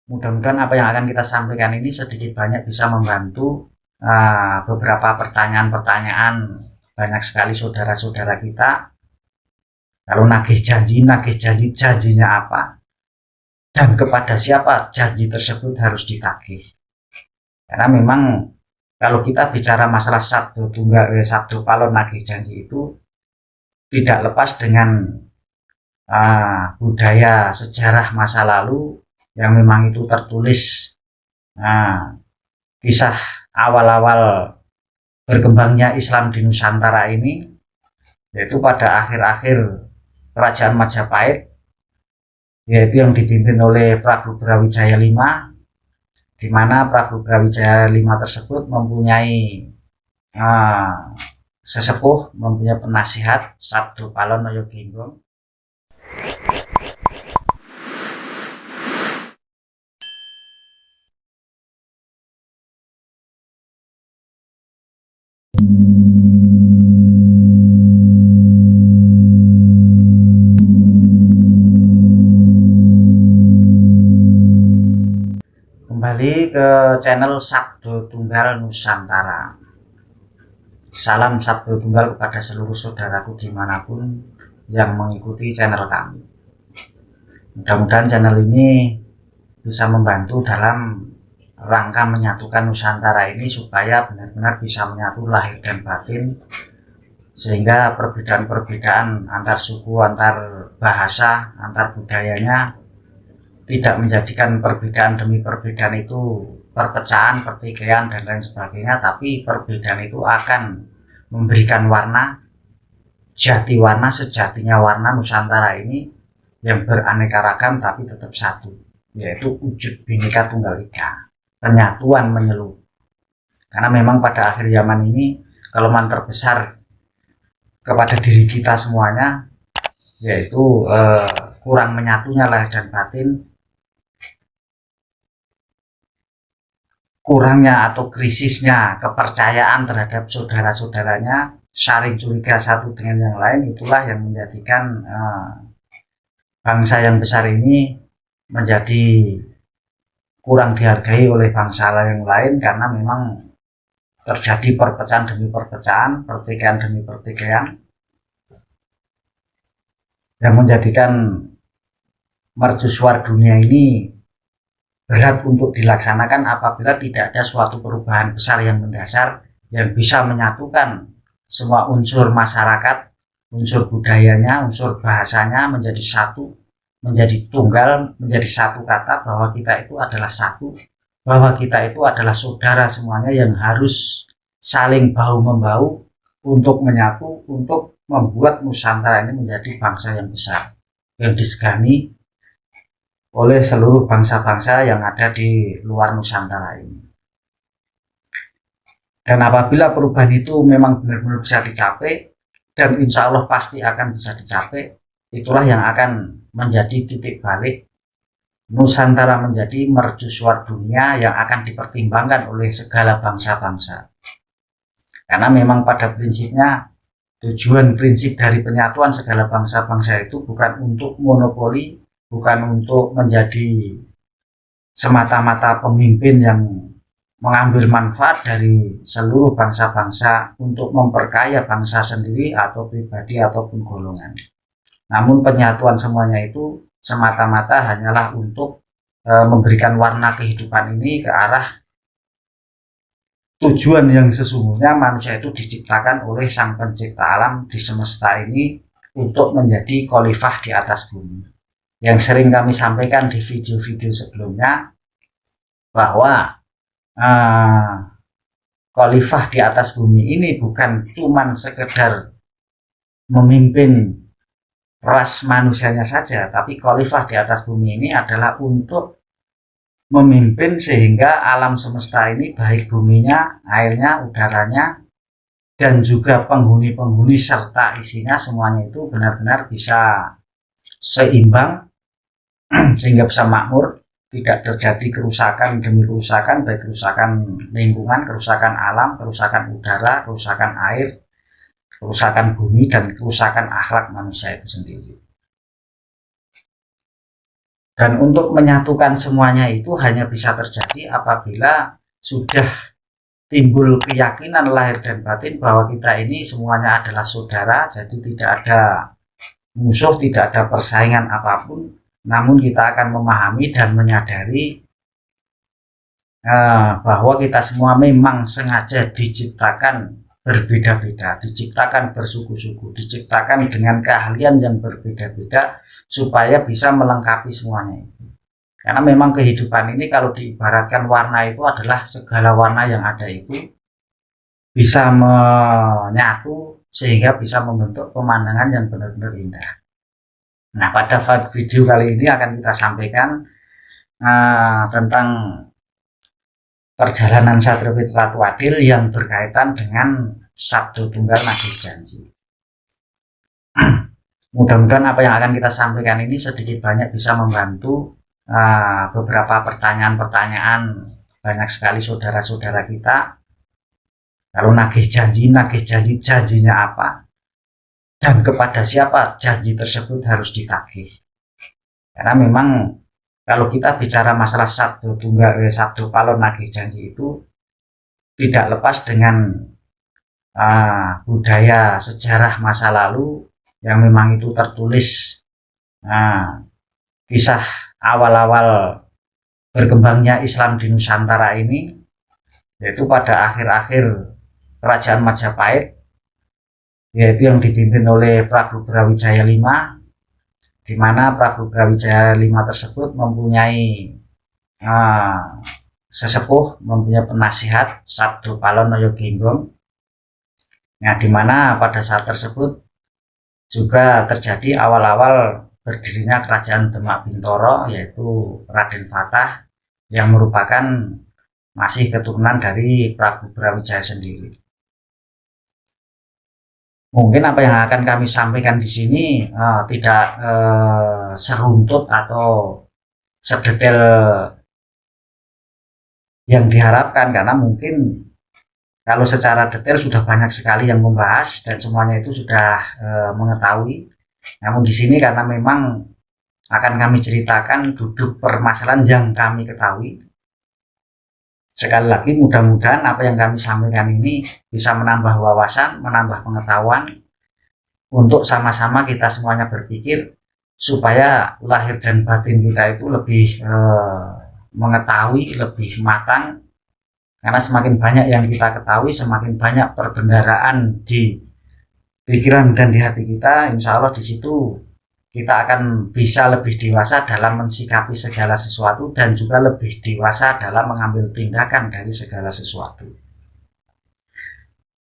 Mudah-mudahan apa yang akan kita sampaikan ini sedikit banyak bisa membantu beberapa pertanyaan-pertanyaan banyak sekali saudara-saudara kita. Kalau nagih janji, janjinya apa? Dan kepada siapa janji tersebut harus ditagih. Karena memang kalau kita bicara masalah sabdo palon nagih janji itu tidak lepas dengan budaya sejarah masa lalu yang memang itu tertulis kisah awal-awal berkembangnya Islam di Nusantara ini, yaitu pada akhir-akhir kerajaan Majapahit, yaitu yang dipimpin oleh Prabu Brawijaya V, di mana Prabu Brawijaya V tersebut mempunyai sesepuh, mempunyai penasihat Sabdo Palon Noyo Ginggong. Kembali ke channel Sabdo Tunggal Nusantara. Salam Sabdo Tunggal kepada seluruh saudaraku dimanapun yang mengikuti channel kami. Mudah-mudahan channel ini bisa membantu dalam rangka menyatukan Nusantara ini supaya benar-benar bisa menyatu lahir dan batin, sehingga perbedaan-perbedaan antar suku, antar bahasa, antar budayanya tidak menjadikan perbedaan demi perbedaan itu perpecahan, pertikaian, dan lain sebagainya, tapi perbedaan itu akan memberikan warna, jati warna, sejatinya warna Nusantara ini yang beraneka ragam tapi tetap satu, yaitu wujud Bhinneka Tunggal Ika, penyatuan menyeluruh. Karena memang pada akhir zaman ini kelemahan terbesar kepada diri kita semuanya yaitu kurang menyatunya lahir dan batin, kurangnya atau krisisnya kepercayaan terhadap saudara-saudaranya, saling curiga satu dengan yang lain. Itulah yang menjadikan bangsa yang besar ini menjadi kurang dihargai oleh bangsa yang lain, karena memang terjadi perpecahan demi perpecahan, pertikaian demi pertikaian, yang menjadikan mercusuar dunia ini berat untuk dilaksanakan apabila tidak ada suatu perubahan besar yang mendasar yang bisa menyatukan semua unsur masyarakat, unsur budayanya, unsur bahasanya menjadi satu, menjadi tunggal, menjadi satu kata bahwa kita itu adalah satu, bahwa kita itu adalah saudara semuanya yang harus saling bahu-membahu untuk menyatu, untuk membuat Nusantara ini menjadi bangsa yang besar, yang disegani oleh seluruh bangsa-bangsa yang ada di luar Nusantara ini. Dan apabila perubahan itu memang benar-benar bisa dicapai, dan insya Allah pasti akan bisa dicapai, itulah yang akan menjadi titik balik Nusantara menjadi mercusuar dunia yang akan dipertimbangkan oleh segala bangsa-bangsa. Karena memang pada prinsipnya tujuan prinsip dari penyatuan segala bangsa-bangsa itu bukan untuk monopoli, bukan untuk menjadi semata-mata pemimpin yang mengambil manfaat dari seluruh bangsa-bangsa untuk memperkaya bangsa sendiri atau pribadi ataupun golongan. Namun penyatuan semuanya itu semata-mata hanyalah untuk memberikan warna kehidupan ini ke arah tujuan yang sesungguhnya manusia itu diciptakan oleh Sang Pencipta alam di semesta ini untuk menjadi khalifah di atas bumi. Yang sering kami sampaikan di video-video sebelumnya bahwa khalifah di atas bumi ini bukan cuman sekedar memimpin ras manusianya saja, tapi khalifah di atas bumi ini adalah untuk memimpin sehingga alam semesta ini, baik buminya, airnya, udaranya, dan juga penghuni-penghuni serta isinya, semuanya itu benar-benar bisa seimbang sehingga bisa makmur, tidak terjadi kerusakan demi kerusakan, baik kerusakan lingkungan, kerusakan alam, kerusakan udara, kerusakan air, kerusakan bumi, dan kerusakan akhlak manusia itu sendiri. Dan untuk menyatukan semuanya itu hanya bisa terjadi apabila sudah timbul keyakinan lahir dan batin bahwa kita ini semuanya adalah saudara, jadi tidak ada musuh, tidak ada persaingan apapun, namun kita akan memahami dan menyadari bahwa kita semua memang sengaja diciptakan berbeda-beda, diciptakan bersuku-suku, diciptakan dengan keahlian yang berbeda-beda supaya bisa melengkapi semuanya itu. Karena memang kehidupan ini kalau diibaratkan warna itu adalah segala warna yang ada itu bisa menyatu sehingga bisa membentuk pemandangan yang benar-benar indah. Nah, pada video kali ini akan kita sampaikan tentang perjalanan Satrio Fitra Ratu Adil yang berkaitan dengan Sabdo Tunggal Nagih Janji. Mudah-mudahan apa yang akan kita sampaikan ini sedikit banyak bisa membantu beberapa pertanyaan-pertanyaan banyak sekali saudara-saudara kita. Kalau nagih janji, janjinya apa? Dan kepada siapa janji tersebut harus ditagih? Karena memang kalau kita bicara masalah Sabdo Tunggal, Sabdo Palon Nagih Janji itu tidak lepas dengan budaya sejarah masa lalu yang memang itu tertulis kisah awal-awal berkembangnya Islam di Nusantara ini, yaitu pada akhir-akhir Kerajaan Majapahit, yaitu yang dipimpin oleh Prabu Brawijaya V, di mana Prabu Brawijaya V tersebut mempunyai sesepuh, mempunyai penasihat Sabdo Palon Noyo Genggong. Nah, di mana pada saat tersebut juga terjadi awal-awal berdirinya Kerajaan Demak Bintoro, yaitu Raden Fatah yang merupakan masih keturunan dari Prabu Brawijaya sendiri. Mungkin apa yang akan kami sampaikan di sini tidak seruntut atau sedetail yang diharapkan, karena mungkin kalau secara detail sudah banyak sekali yang membahas dan semuanya itu sudah mengetahui. Namun di sini karena memang akan kami ceritakan duduk permasalahan yang kami ketahui. Sekali lagi mudah-mudahan apa yang kami sampaikan ini bisa menambah wawasan, menambah pengetahuan untuk sama-sama kita semuanya berpikir supaya lahir dan batin kita itu lebih mengetahui, lebih matang. Karena semakin banyak yang kita ketahui, semakin banyak perbendaharaan di pikiran dan di hati kita, insya Allah di situ kita akan bisa lebih dewasa dalam mensikapi segala sesuatu dan juga lebih dewasa dalam mengambil tindakan dari segala sesuatu.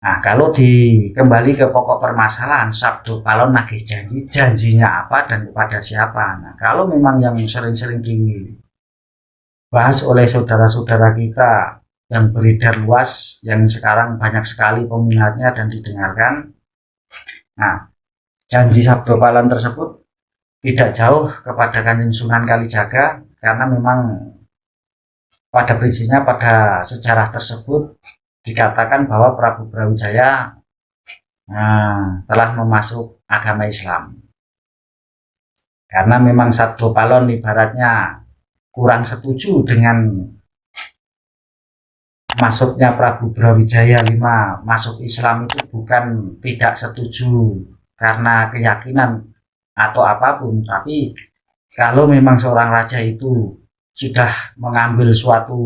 Nah, kalau kembali ke pokok permasalahan Sabdo Palon Nagih Janji, janjinya apa dan kepada siapa? Nah, kalau memang yang sering-sering dibahas oleh saudara-saudara kita yang beredar luas, yang sekarang banyak sekali peminatnya dan didengarkan. Nah, janji Sabdo Palon tersebut tidak jauh kepada Kanjeng Sunan Kalijaga, karena memang pada prinsipnya pada sejarah tersebut dikatakan bahwa Prabu Brawijaya telah memasuk agama Islam. Karena memang Sabdo Palon ibaratnya kurang setuju dengan masuknya Prabu Brawijaya V masuk Islam, itu bukan tidak setuju karena keyakinan atau apapun, tapi kalau memang seorang raja itu sudah mengambil suatu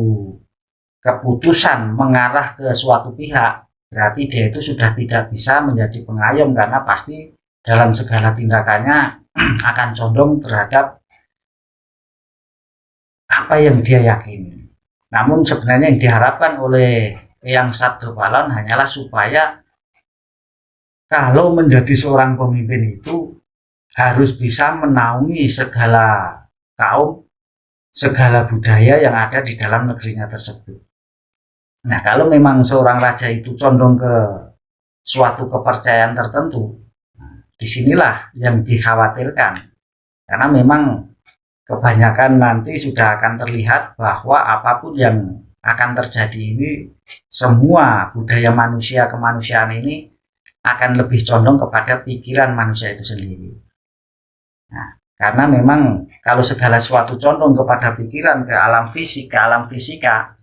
keputusan mengarah ke suatu pihak, berarti dia itu sudah tidak bisa menjadi pengayom, karena pasti dalam segala tindakannya akan condong terhadap apa yang dia yakini. Namun sebenarnya yang diharapkan oleh Eyang Sabdo Palon hanyalah supaya kalau menjadi seorang pemimpin itu harus bisa menaungi segala kaum, segala budaya yang ada di dalam negerinya tersebut. Nah, kalau memang seorang raja itu condong ke suatu kepercayaan tertentu, disinilah yang dikhawatirkan. Karena memang kebanyakan nanti sudah akan terlihat bahwa apapun yang akan terjadi ini, semua budaya manusia kemanusiaan ini akan lebih condong kepada pikiran manusia itu sendiri. Nah, Karena memang kalau segala sesuatu condong kepada pikiran, ke alam fisika,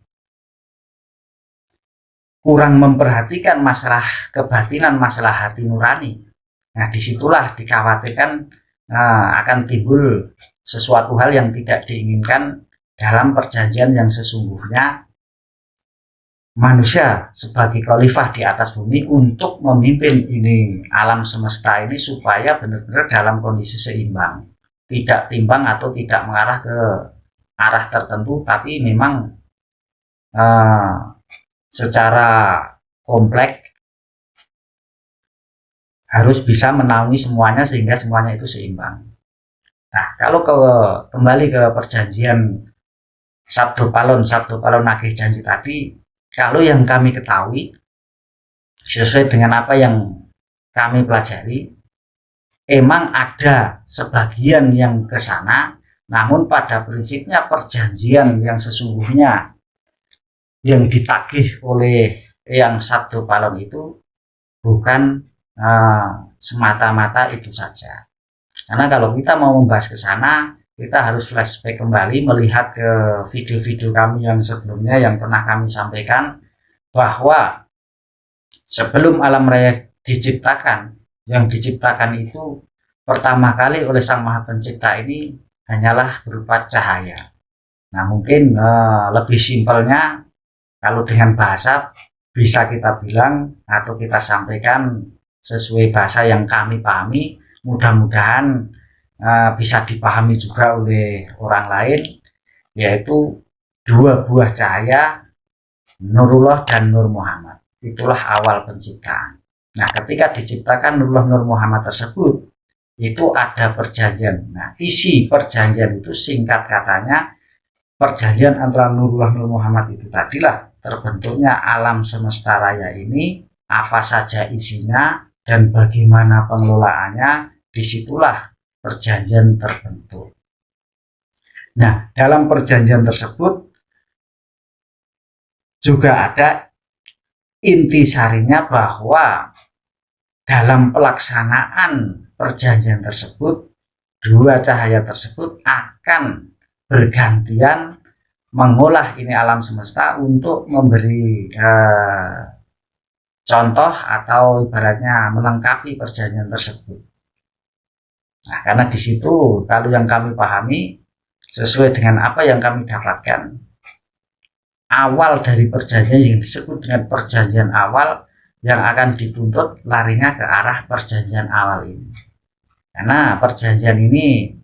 kurang memperhatikan masalah kebatinan, masalah hati nurani. Nah, disitulah dikhawatirkan akan timbul sesuatu hal yang tidak diinginkan dalam perjanjian yang sesungguhnya. Manusia sebagai khalifah di atas bumi untuk memimpin ini alam semesta ini supaya benar-benar dalam kondisi seimbang, tidak timbang atau tidak mengarah ke arah tertentu, tapi memang secara kompleks harus bisa menaungi semuanya sehingga semuanya itu seimbang. Nah, kalau kembali ke perjanjian Sabdo Palon nagih janji tadi, kalau yang kami ketahui sesuai dengan apa yang kami pelajari, emang ada sebagian yang ke sana, namun pada prinsipnya perjanjian yang sesungguhnya yang ditagih oleh yang Sabdo Palon itu bukan semata-mata itu saja. Karena kalau kita mau membahas ke sana, kita harus flashback kembali melihat ke video-video kami yang sebelumnya yang pernah kami sampaikan bahwa sebelum alam raya diciptakan, yang diciptakan itu pertama kali oleh Sang Maha Pencipta ini hanyalah berupa cahaya. Nah, mungkin lebih simpelnya kalau dengan bahasa bisa kita bilang atau kita sampaikan sesuai bahasa yang kami pahami, mudah-mudahan bisa dipahami juga oleh orang lain, yaitu dua buah cahaya, Nurullah dan Nur Muhammad. Itulah awal penciptaan. Nah, ketika diciptakan Nurullah Nur Muhammad tersebut, itu ada perjanjian. Nah, isi perjanjian itu singkat katanya, perjanjian antara Nurullah Nur Muhammad itu tadilah terbentuknya alam semesta raya ini, apa saja isinya dan bagaimana pengelolaannya, disitulah perjanjian terbentuk. Nah, dalam perjanjian tersebut juga ada intisarinya bahwa dalam pelaksanaan perjanjian tersebut, dua cahaya tersebut akan bergantian mengolah ini alam semesta untuk memberi contoh atau ibaratnya melengkapi perjanjian tersebut. Nah, karena di situ kalau yang kami pahami sesuai dengan apa yang kami dapatkan, awal dari perjanjian yang disebut dengan perjanjian awal yang akan dituntut larinya ke arah perjanjian awal ini. Karena perjanjian ini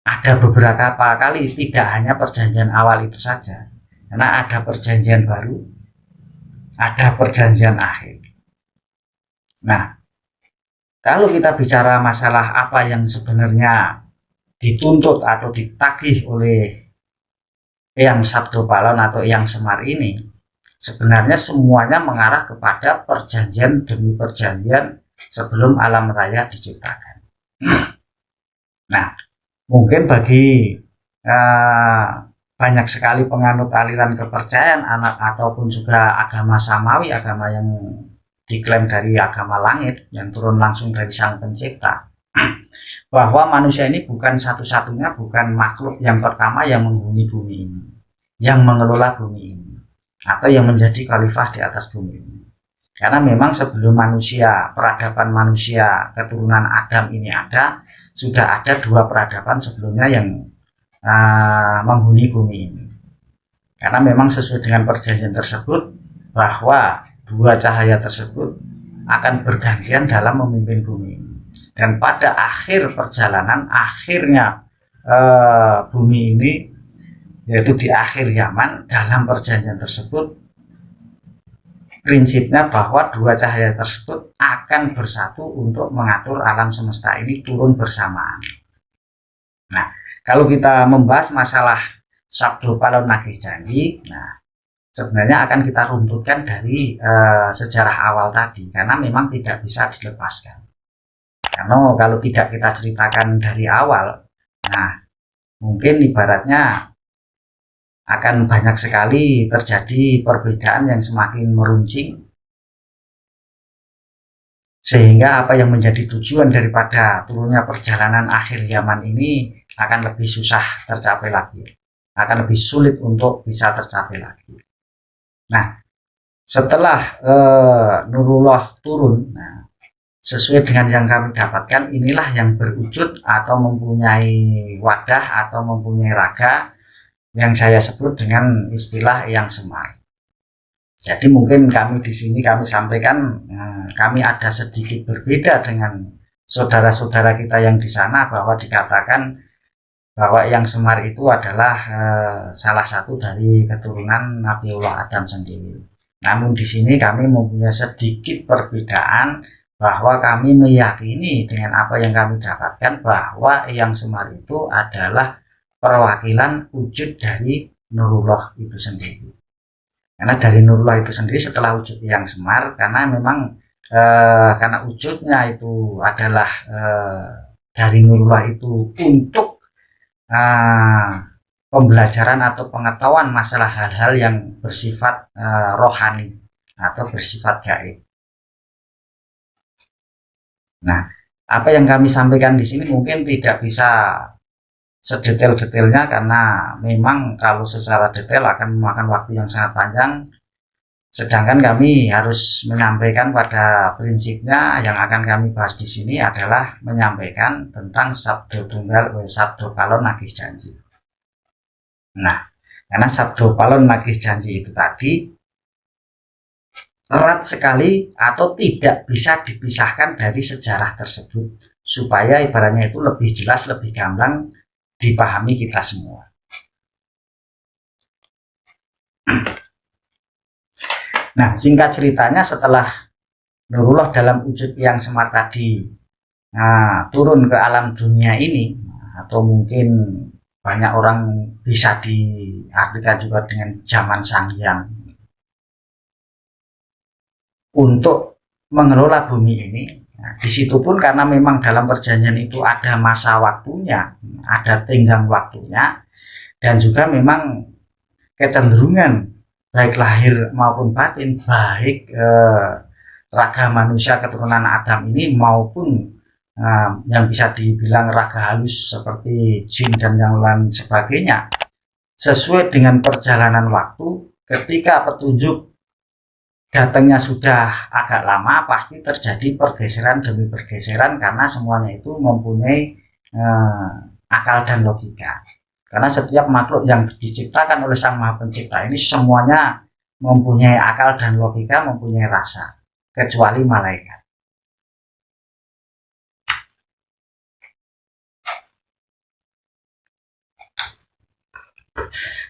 ada beberapa kali, tidak hanya perjanjian awal itu saja. Karena ada perjanjian baru, ada perjanjian akhir. Nah, kalau kita bicara masalah apa yang sebenarnya dituntut atau ditagih oleh Eyang Sabdo Palon atau Eyang Semar ini, sebenarnya semuanya mengarah kepada perjanjian demi perjanjian sebelum alam raya diciptakan. Nah, mungkin bagi banyak sekali penganut aliran kepercayaan ataupun juga agama samawi, agama yang diklaim dari agama langit yang turun langsung dari Sang Pencipta, bahwa manusia ini bukan satu-satunya, bukan makhluk yang pertama yang menghuni bumi ini, yang mengelola bumi ini, atau yang menjadi khalifah di atas bumi ini. Karena memang sebelum manusia, peradaban manusia keturunan Adam ini ada, sudah ada dua peradaban sebelumnya yang menghuni bumi ini. Karena memang sesuai dengan perjanjian tersebut bahwa dua cahaya tersebut akan bergantian dalam memimpin bumi ini. Dan pada akhir perjalanan, akhirnya bumi ini, yaitu di akhir zaman, dalam perjanjian tersebut prinsipnya bahwa dua cahaya tersebut akan bersatu untuk mengatur alam semesta ini turun bersamaan. Nah, kalau kita membahas masalah Sabdo Palon nagih janji, nah sebenarnya akan kita runtutkan dari sejarah awal tadi, karena memang tidak bisa dilepaskan. Karena kalau tidak kita ceritakan dari awal, nah mungkin ibaratnya akan banyak sekali terjadi perbedaan yang semakin meruncing Sehingga apa yang menjadi tujuan daripada turunnya perjalanan akhir zaman ini akan lebih susah tercapai lagi, akan lebih sulit untuk bisa tercapai lagi. Nah, setelah Nurullah turun, nah, sesuai dengan yang kami dapatkan, inilah yang berwujud atau mempunyai wadah atau mempunyai raga yang saya sebut dengan istilah Eyang Semar. Jadi mungkin kami di sini kami sampaikan kami ada sedikit berbeda dengan saudara-saudara kita yang di sana, bahwa dikatakan bahwa Eyang Semar itu adalah salah satu dari keturunan Nabiullah Adam sendiri. Namun di sini kami mempunyai sedikit perbedaan, bahwa kami meyakini dengan apa yang kami dapatkan bahwa Eyang Semar itu adalah perwakilan wujud dari Nurullah itu sendiri. Karena dari Nurullah itu sendiri setelah wujud Eyang Semar, karena memang karena wujudnya itu adalah dari Nurullah itu untuk pembelajaran atau pengetahuan masalah hal-hal yang bersifat rohani atau bersifat gaib. Nah, apa yang kami sampaikan di sini mungkin tidak bisa sedetail-detailnya, karena memang kalau secara detail akan memakan waktu yang sangat panjang. Sedangkan kami harus menyampaikan pada prinsipnya. Yang akan kami bahas di sini adalah menyampaikan tentang Sabdo Tunggal, Sabdo Palon Nagih Janji. Nah, karena Sabdo Palon Nagih Janji itu tadi erat sekali atau tidak bisa dipisahkan dari sejarah tersebut, supaya ibaratnya itu lebih jelas, lebih gamblang dipahami kita semua. Nah, singkat ceritanya, setelah Nurullah dalam wujud Eyang Semar tadi turun ke alam dunia ini, atau mungkin banyak orang bisa diartikan juga dengan zaman Sang Hyang, untuk mengelola bumi ini. Nah, di situ pun karena memang dalam perjanjian itu ada masa waktunya, ada tenggang waktunya, dan juga memang kecenderungan baik lahir maupun batin, baik raga manusia keturunan Adam ini maupun yang bisa dibilang raga halus seperti jin dan yang lain sebagainya, sesuai dengan perjalanan waktu, ketika petunjuk datangnya sudah agak lama, pasti terjadi pergeseran demi pergeseran, karena semuanya itu mempunyai akal dan logika. Karena setiap makhluk yang diciptakan oleh Sang Maha Pencipta ini semuanya mempunyai akal dan logika, mempunyai rasa, kecuali malaikat.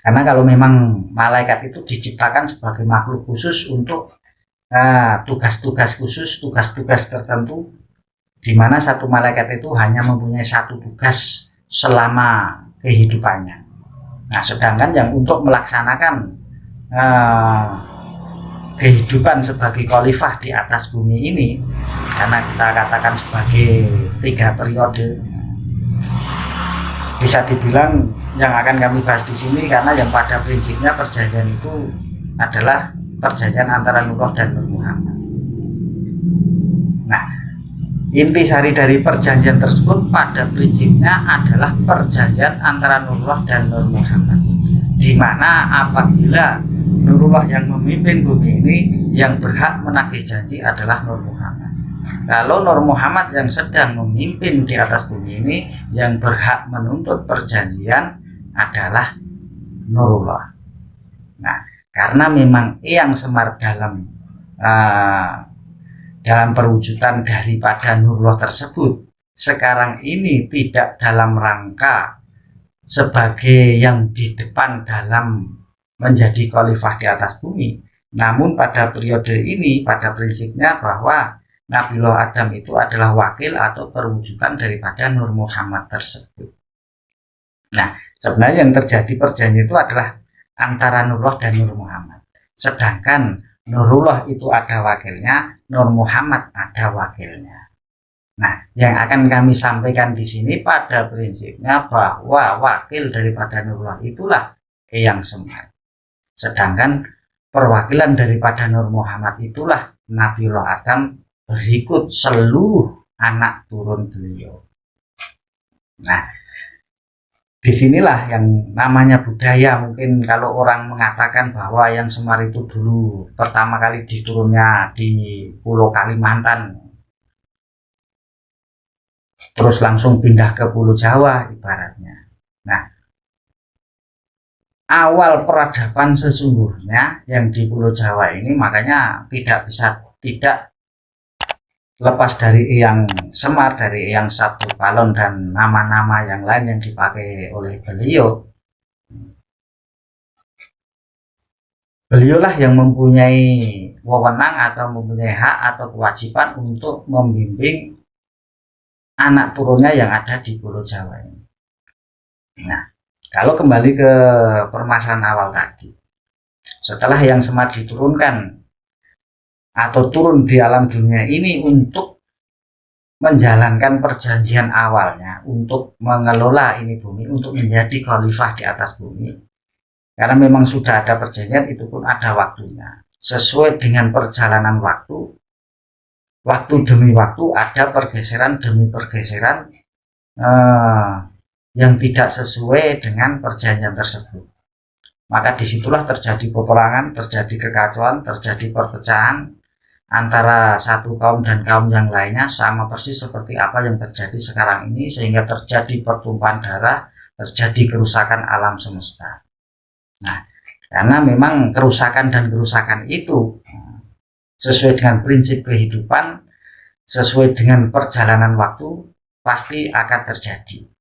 Karena kalau memang malaikat itu diciptakan sebagai makhluk khusus untuk tugas-tugas khusus, tugas-tugas tertentu, di mana satu malaikat itu hanya mempunyai satu tugas selama kehidupannya. Nah, sedangkan yang untuk melaksanakan kehidupan sebagai khalifah di atas bumi ini, karena kita katakan sebagai 3 periode, bisa dibilang yang akan kami bahas di sini, karena yang pada prinsipnya perjanjian itu adalah perjanjian antara Nurullah dan Nur Muhammad. Nah, intisari dari perjanjian tersebut pada prinsipnya adalah perjanjian antara Nurullah dan Nur Muhammad, di mana apabila Nurullah yang memimpin bumi ini, yang berhak menagih janji adalah Nur Muhammad. Kalau Nur Muhammad yang sedang memimpin di atas bumi ini, yang berhak menuntut perjanjian adalah Nurullah. Nah, karena memang Eyang Semar dalam perwujudan daripada Nurullah tersebut sekarang ini tidak dalam rangka sebagai yang di depan dalam menjadi khalifah di atas bumi, namun pada periode ini pada prinsipnya bahwa Nabiullah Adam itu adalah wakil atau perwujudan daripada Nur Muhammad tersebut. Nah, sebenarnya yang terjadi perjanjian itu adalah antara Nurullah dan Nur Muhammad, sedangkan Nurullah itu ada wakilnya, Nur Muhammad ada wakilnya. Nah, yang akan kami sampaikan di sini pada prinsipnya bahwa wakil daripada Nurullah itulah Eyang Semar, sedangkan perwakilan daripada Nur Muhammad itulah Nabiullah Adam berikut seluruh anak turun beliau. Nah, disinilah yang namanya budaya. Mungkin kalau orang mengatakan bahwa Eyang Semar itu dulu pertama kali diturunnya di Pulau Kalimantan, terus langsung pindah ke Pulau Jawa ibaratnya. Nah, awal peradaban sesungguhnya yang di Pulau Jawa ini makanya tidak lepas dari Eyang Semar, dari Eyang Sabtu Balon dan nama-nama yang lain yang dipakai oleh beliau. Beliaulah yang mempunyai wewenang atau mempunyai hak atau kewajiban untuk membimbing anak turunnya yang ada di Pulau Jawa ini. Nah, kalau kembali ke permasalahan awal tadi, setelah Eyang Semar diturunkan atau turun di alam dunia ini untuk menjalankan perjanjian awalnya, untuk mengelola ini bumi, untuk menjadi khalifah di atas bumi. Karena memang sudah ada perjanjian, itu pun ada waktunya. Sesuai dengan perjalanan waktu, waktu demi waktu ada pergeseran demi pergeseran yang tidak sesuai dengan perjanjian tersebut. Maka disitulah terjadi peperangan, terjadi kekacauan, terjadi perpecahan antara satu kaum dan kaum yang lainnya, sama persis seperti apa yang terjadi sekarang ini, sehingga terjadi pertumpahan darah, terjadi kerusakan alam semesta. Nah, karena memang kerusakan dan kerusakan itu sesuai dengan prinsip kehidupan, sesuai dengan perjalanan waktu, pasti akan terjadi.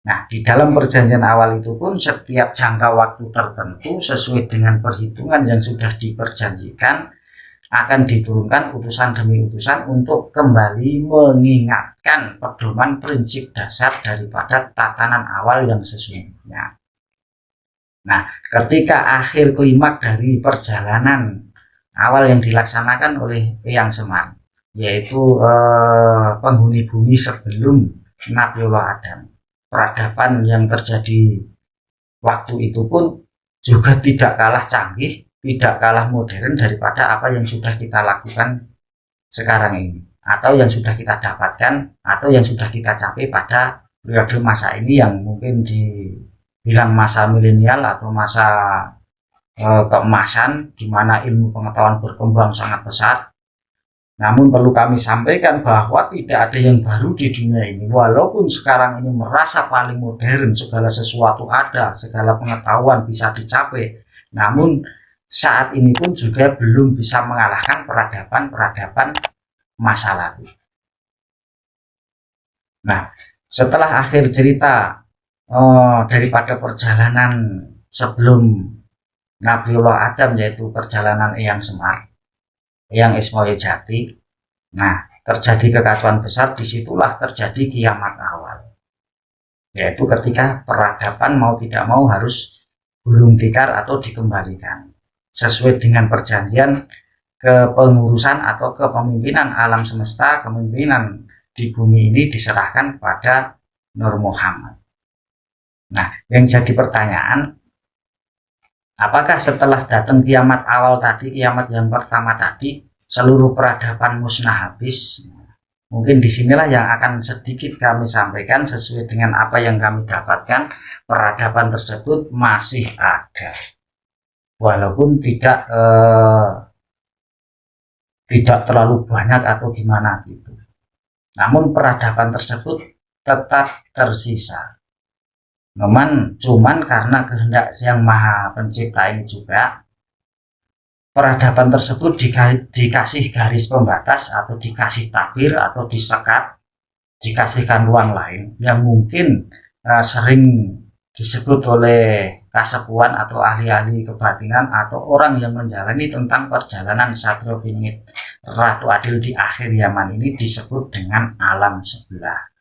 Nah, di dalam perjanjian awal itu pun setiap jangka waktu tertentu sesuai dengan perhitungan yang sudah diperjanjikan akan diturunkan utusan demi utusan untuk kembali mengingatkan pedoman prinsip dasar daripada tatanan awal yang sesungguhnya. Nah, ketika akhir klimak dari perjalanan awal yang dilaksanakan oleh Eyang Semar, yaitu penghuni bumi sebelum Nabiullah Adam, peradaban yang terjadi waktu itu pun juga tidak kalah canggih, tidak kalah modern daripada apa yang sudah kita lakukan sekarang ini, atau yang sudah kita dapatkan, atau yang sudah kita capai pada periode masa ini yang mungkin dibilang masa milenial atau masa keemasan, di mana ilmu pengetahuan berkembang sangat pesat. Namun perlu kami sampaikan bahwa tidak ada yang baru di dunia ini. Walaupun sekarang ini merasa paling modern, segala sesuatu ada, segala pengetahuan bisa dicapai, namun saat ini pun juga belum bisa mengalahkan peradaban-peradaban masa lalu. Nah, setelah akhir cerita daripada perjalanan sebelum Nabiullah Adam, yaitu perjalanan Eyang Semar, Eyang Ismoyo Jati, nah terjadi kekacauan besar. Disitulah terjadi kiamat awal, yaitu ketika peradaban mau tidak mau harus gulung tikar atau dikembalikan sesuai dengan perjanjian kepengurusan atau kepemimpinan alam semesta, kepemimpinan di bumi ini diserahkan kepada Nur Muhammad. Nah, yang jadi pertanyaan, apakah setelah datang kiamat awal tadi, kiamat yang pertama tadi, seluruh peradaban musnah habis? Mungkin disinilah yang akan sedikit kami sampaikan sesuai dengan apa yang kami dapatkan. Peradaban tersebut masih ada, walaupun tidak terlalu banyak atau gimana gitu. Namun peradaban tersebut tetap tersisa. Cuman karena kehendak Yang Maha Pencipta ini juga, peradaban tersebut dikasih garis pembatas atau dikasih tabir atau disekat, dikasihkan ruang lain yang mungkin sering disebut oleh kasepuan atau ahli-ahli kebatinan atau orang yang menjalani tentang perjalanan Satrio Bingit Ratu Adil di akhir zaman ini disebut dengan alam sebelah.